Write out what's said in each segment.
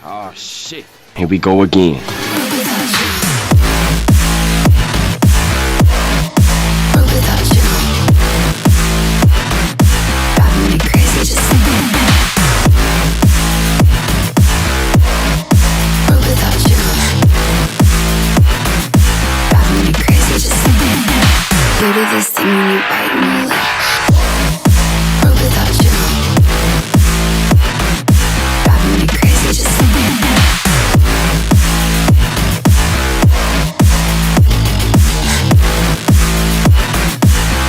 Oh shit. Here we go again. You do this thing when you bite my lip. World without you, driving me crazy just thinking.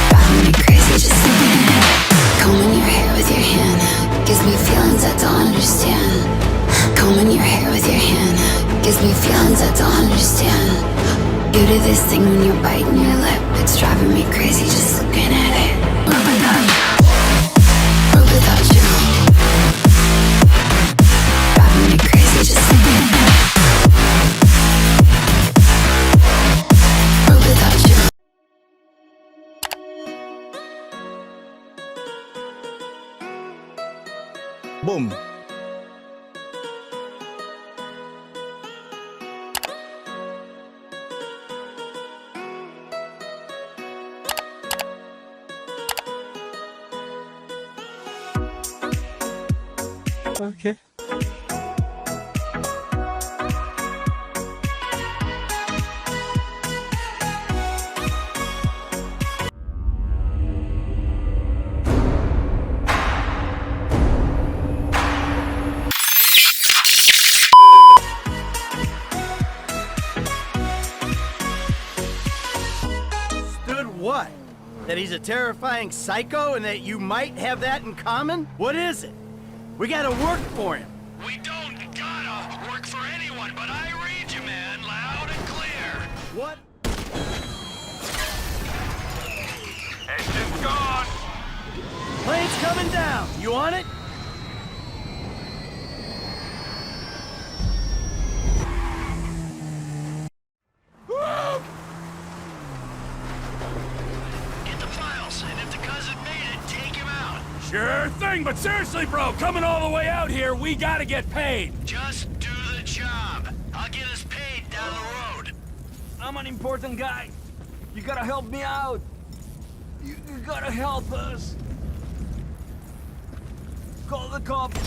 Driving me crazy just thinking. Combing your hair with your hand gives me feelings I don't understand. Combing your hair with your hand gives me feelings I don't understand. You do this thing when you're biting your lip. It's driving me crazy just looking at it. World without you, world without you, driving me crazy just looking at it. World without you. Boom. Okay. Stood what? That he's a terrifying psycho and that you might have that in common? What is it? We gotta work for him. We don't gotta work for anyone, but I read you, man, loud and clear. What? Engine's gone. Plane's coming down. You on it? Get the files, and if the cousin made it, take him out. Sure thing, but seriously, bro, coming all the way out here, we gotta get paid. Just do the job. I'll get us paid down the road. I'm an important guy. You gotta help me out. You gotta help us. Call the cops.